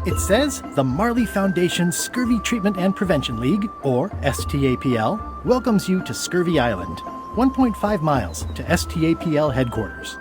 It says the Marley Foundation's Scurvy Treatment and Prevention League, or STAPL, welcomes you to Scurvy Island, 1.5 miles to STAPL headquarters.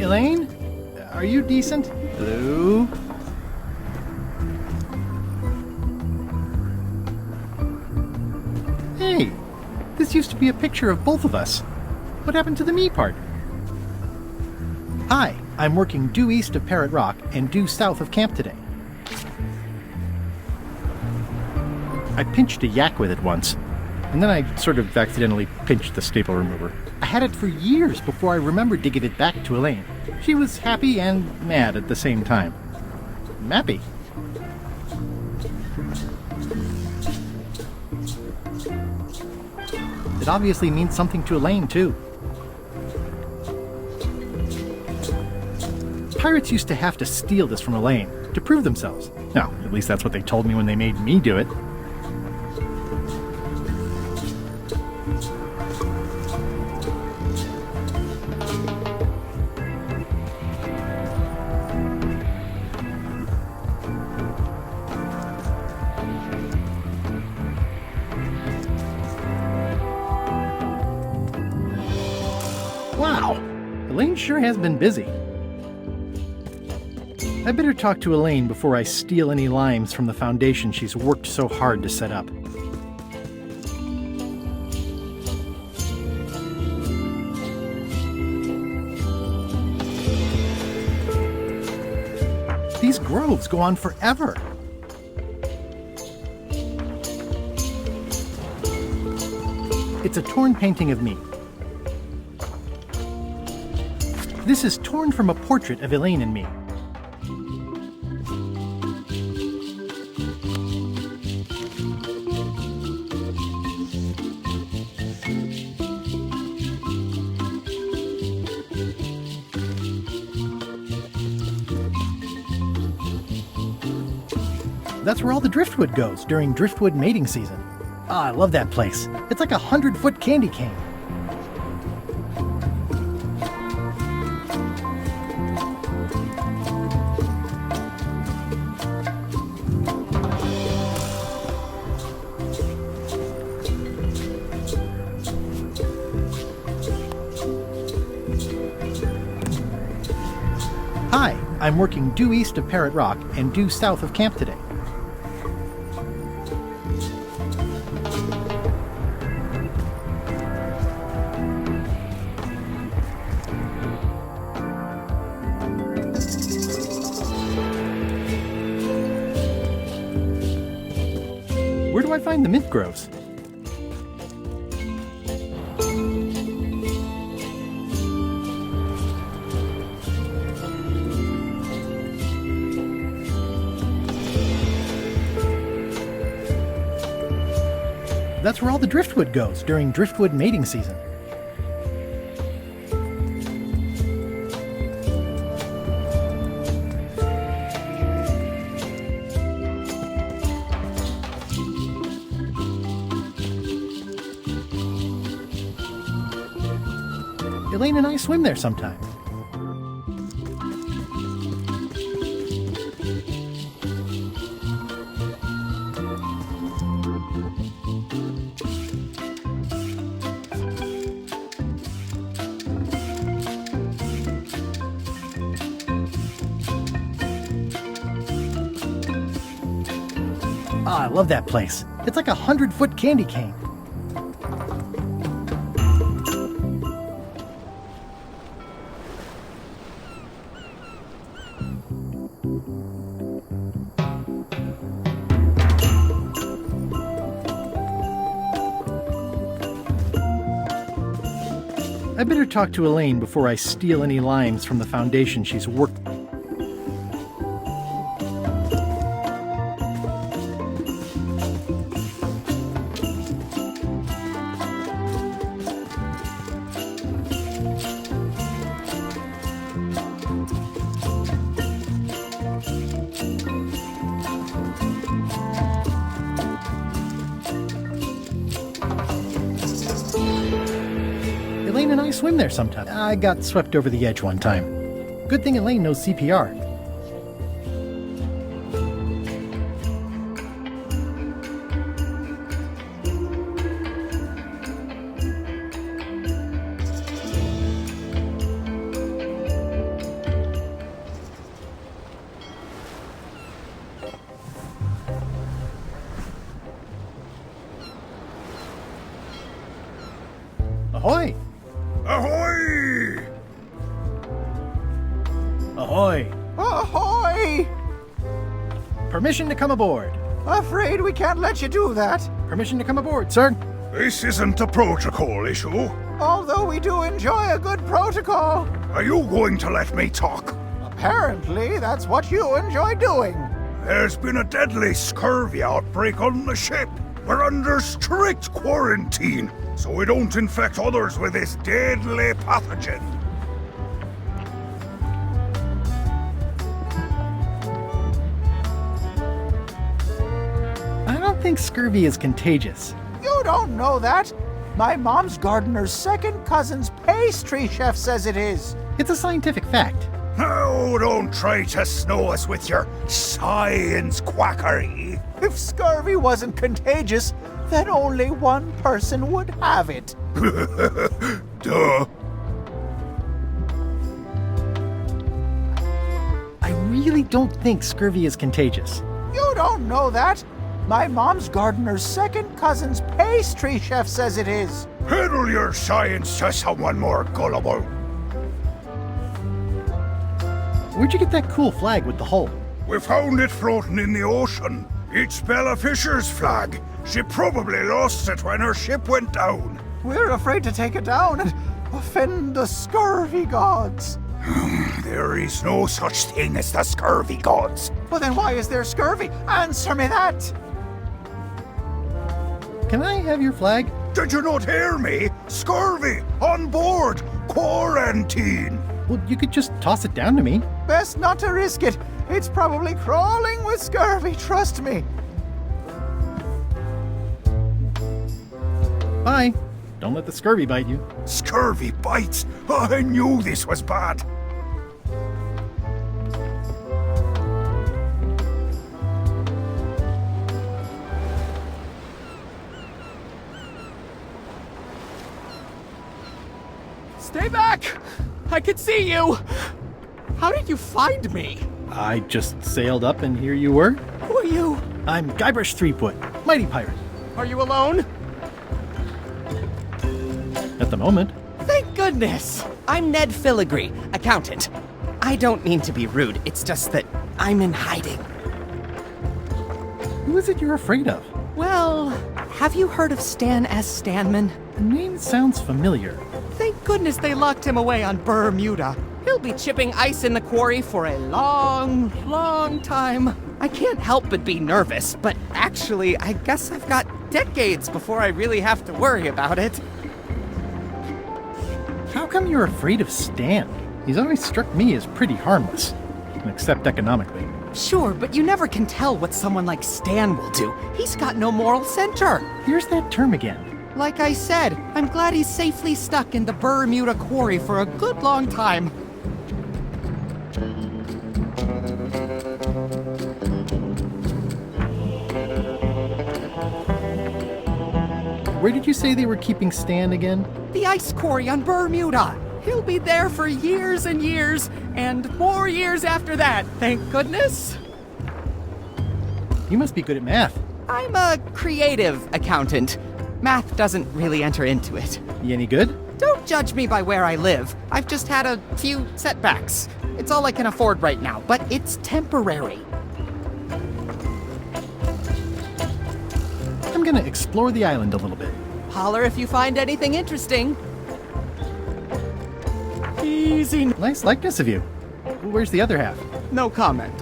Elaine? Are you decent? Hello? Hey, this used to be a picture of both of us. What happened to the me part? Hi, I'm working due east of Parrot Rock and due south of camp today. I pinched a yak with it once, and then I sort of accidentally pinched the staple remover. I had it for years before I remembered to give it back to Elaine. She was happy and mad at the same time. Mappy. It obviously means something to Elaine, too. Pirates used to have to steal this from Elaine to prove themselves. No, at least that's what they told me when they made me do it. Wow, Elaine sure has been busy. I better talk to Elaine before I steal any limes from the foundation she's worked so hard to set up. These groves go on forever. It's a torn painting of me. This is torn from a portrait of Elaine and me. That's where all the driftwood goes during driftwood mating season. Ah, I love that place. It's like a 100-foot candy cane. Hi, I'm working due east of Parrot Rock and due south of camp today. Where do I find the mint groves? That's where all the driftwood goes during driftwood mating season. Elaine and I swim there sometime. Ah, I love that place. It's like a 100-foot candy cane. I better talk to Elaine before I steal any limes from the foundation she's worked. swim there sometime. I got swept over the edge one time. Good thing Elaine knows CPR. Ahoy! Ahoy! Ahoy! Ahoy! Permission to come aboard. Afraid we can't let you do that. Permission to come aboard, sir. This isn't a protocol issue. Although we do enjoy a good protocol. Are you going to let me talk? Apparently, that's what you enjoy doing. There's been a deadly scurvy outbreak on the ship. We're under strict quarantine, so we don't infect others with this deadly pathogen. I don't think scurvy is contagious. You don't know that. My mom's gardener's second cousin's pastry chef says it is. It's a scientific fact. Oh, don't try to snow us with your science quackery. If scurvy wasn't contagious, then only one person would have it. Duh. I really don't think scurvy is contagious. You don't know that. My mom's gardener's second cousin's pastry chef says it is. Peddle your science to someone more gullible. Where'd you get that cool flag with the hole? We found it floating in the ocean. It's Bella Fisher's flag. She probably lost it when her ship went down. We're afraid to take it down and offend the scurvy gods. There is no such thing as the scurvy gods. Well, then why is there scurvy? Answer me that! Can I have your flag? Did you not hear me? Scurvy! On board! Quarantine! Well, you could just toss it down to me. Best not to risk it. It's probably crawling with scurvy, trust me. Bye. Don't let the scurvy bite you. Scurvy bites! I knew this was bad. Stay back! I can see you! How did you find me? I just sailed up and here you were. Who are you? I'm Guybrush Threepwood, mighty pirate. Are you alone? At the moment. Thank goodness! I'm Ned Filigree, accountant. I don't mean to be rude, it's just that I'm in hiding. Who is it you're afraid of? Well, have you heard of Stan S. Stanman? The name sounds familiar. Thank goodness they locked him away on Bermuda. He'll be chipping ice in the quarry for a long, long time. I can't help but be nervous, but actually, I guess I've got decades before I really have to worry about it. How come you're afraid of Stan? He's always struck me as pretty harmless, except economically. Sure, but you never can tell what someone like Stan will do. He's got no moral center. Here's that term again. Like I said, I'm glad he's safely stuck in the Bermuda quarry for a good long time. Where did you say they were keeping Stan again? The ice quarry on Bermuda. He'll be there for years and years, and more years after that, thank goodness. You must be good at math. I'm a creative accountant. Math doesn't really enter into it. You any good? Don't judge me by where I live. I've just had a few setbacks. It's all I can afford right now, but it's temporary. I'm gonna explore the island a little bit. Holler if you find anything interesting. Easy. Nice likeness of you. Where's the other half? No comment.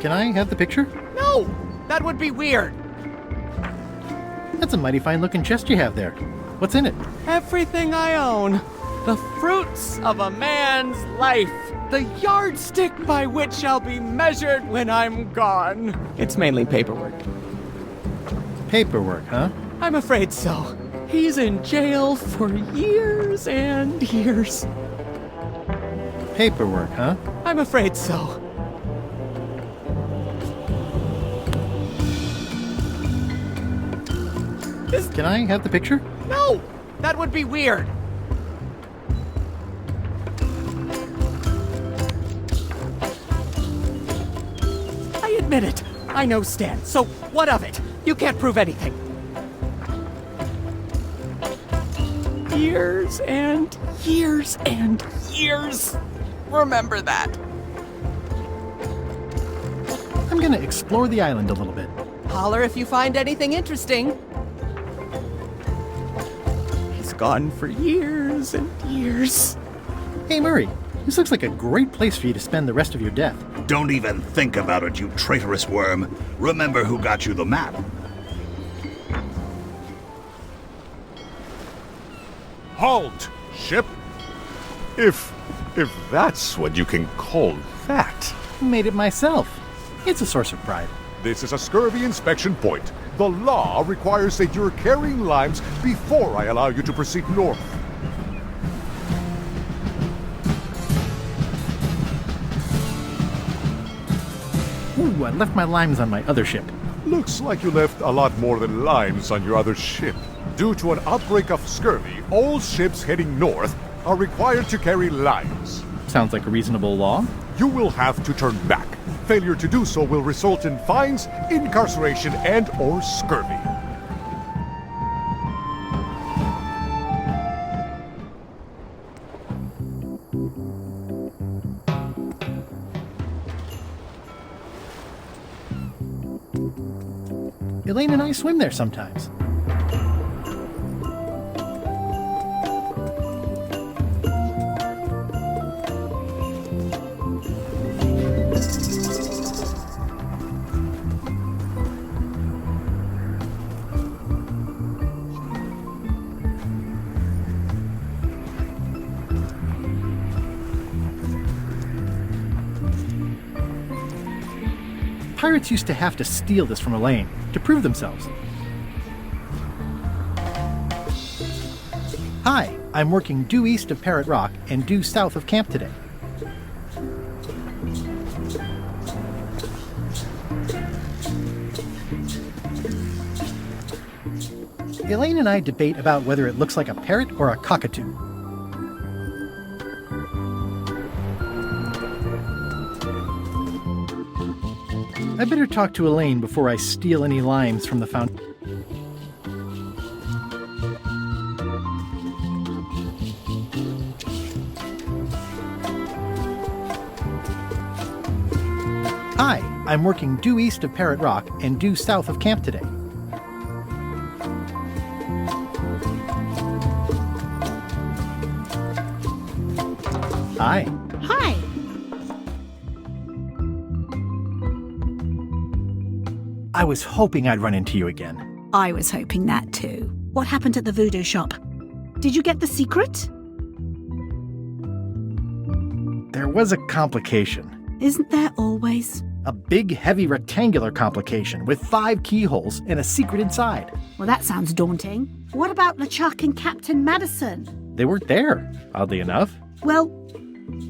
Can I have the picture? No! That would be weird. That's a mighty fine looking chest you have there. What's in it? Everything I own. The fruits of a man's life. The yardstick by which I'll be measured when I'm gone. It's mainly paperwork. Paperwork, huh? I'm afraid so. He's in jail for years and years. Paperwork, huh? I'm afraid so. Can I have the picture? No! That would be weird. I admit it. I know Stan, so what of it? You can't prove anything. Years and years and years. Remember that. I'm gonna explore the island a little bit. Holler if you find anything interesting. He's gone for years and years. Hey, Murray, this looks like a great place for you to spend the rest of your death. Don't even think about it, you traitorous worm. Remember who got you the map. Halt, ship! If that's what you can call that. Made it myself. It's a source of pride. This is a scurvy inspection point. The law requires that you're carrying limes before I allow you to proceed north. Ooh, I left my limes on my other ship. Looks like you left a lot more than limes on your other ship. Due to an outbreak of scurvy, all ships heading north are required to carry limes. Sounds like a reasonable law. You will have to turn back. Failure to do so will result in fines, incarceration, and/or scurvy. Elaine and I swim there sometimes. Pirates used to have to steal this from Elaine to prove themselves. Hi, I'm working due east of Parrot Rock and due south of camp today. Elaine and I debate about whether it looks like a parrot or a cockatoo. I better talk to Elaine before I steal any limes from the fountain. Hi, I'm working due east of Parrot Rock and due south of camp today. Hi. Hi. I was hoping I'd run into you again. I was hoping that too. What happened at the voodoo shop? Did you get the secret? There was a complication. Isn't there always? A big, heavy rectangular complication with 5 keyholes and a secret inside. Well, that sounds daunting. What about LeChuck and Captain Madison? They weren't there, oddly enough. Well,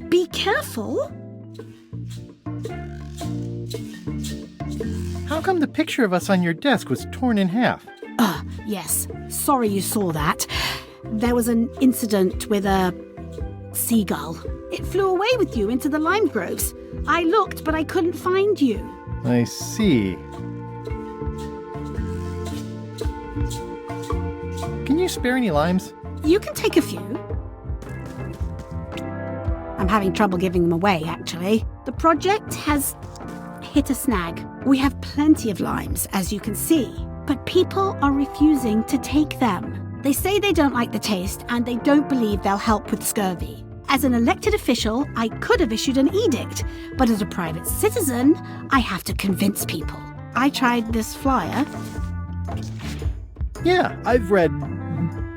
be careful. How come the picture of us on your desk was torn in half? Yes. Sorry you saw that. There was an incident with a seagull. It flew away with you into the lime groves. I looked, but I couldn't find you. I see. Can you spare any limes? You can take a few. I'm having trouble giving them away, actually. The project has hit a snag. We have plenty of limes, as you can see, but people are refusing to take them. They say they don't like the taste, and they don't believe they'll help with scurvy. As an elected official, I could have issued an edict, but as a private citizen, I have to convince people. I tried this flyer. Yeah, I've read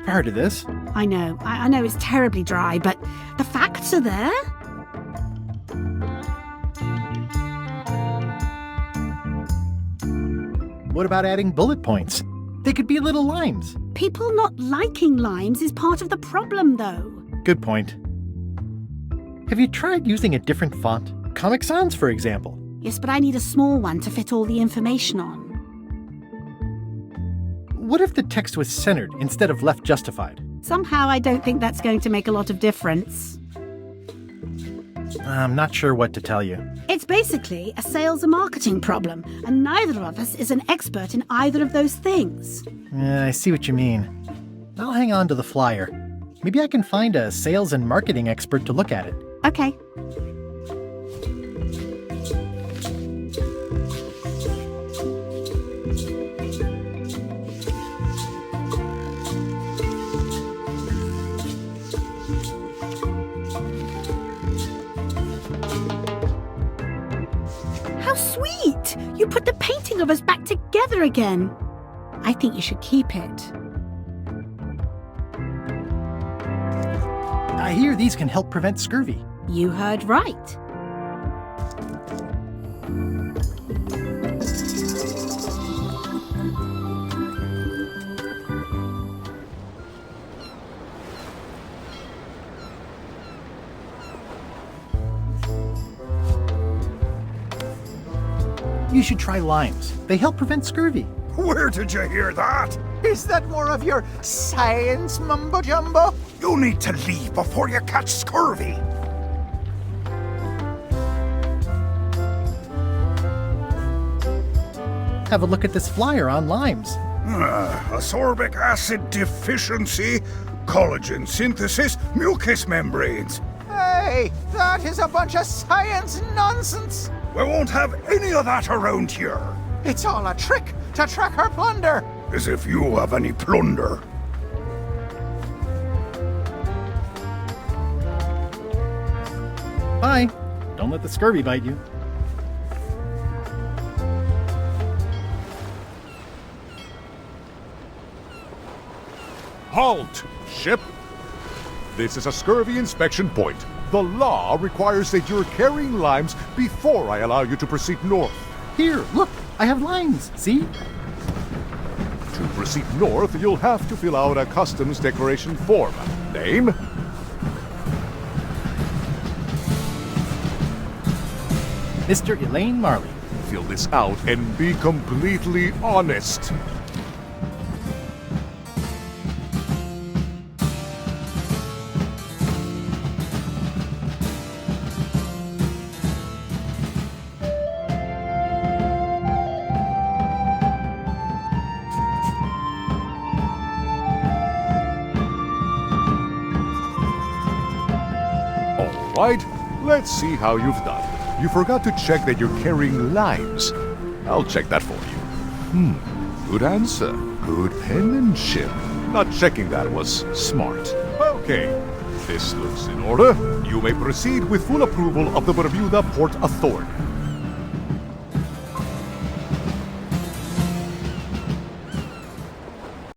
part of this. I know it's terribly dry, but the facts are there. What about adding bullet points? They could be little limes. People not liking limes is part of the problem, though. Good point. Have you tried using a different font? Comic Sans, for example. Yes, but I need a small one to fit all the information on. What if the text was centered instead of left justified? Somehow I don't think that's going to make a lot of difference. I'm not sure what to tell you. It's basically a sales and marketing problem, and neither of us is an expert in either of those things. I see what you mean. I'll hang on to the flyer. Maybe I can find a sales and marketing expert to look at it. Okay. How sweet! You put the painting of us back together again. I think you should keep it. I hear these can help prevent scurvy. You heard right. You should try limes. They help prevent scurvy. Where did you hear that? Is that more of your science mumbo-jumbo? You need to leave before you catch scurvy. Have a look at this flyer on limes. Ascorbic acid deficiency, collagen synthesis, mucous membranes. Hey, that is a bunch of science nonsense. We won't have any of that around here. It's all a trick to track our plunder. As if you have any plunder. Bye. Don't let the scurvy bite you. Halt, ship! This is a scurvy inspection point. The law requires that you're carrying limes before I allow you to proceed north. Here, look, I have limes, see? To proceed north, you'll have to fill out a customs declaration form. Name? Mr. Elaine Marley. Fill this out and be completely honest. Right, let's see how you've done. You forgot to check that you're carrying limes. I'll check that for you. Good answer. Good penmanship. Not checking that was smart. Okay, this looks in order. You may proceed with full approval of the Bermuda Port Authority.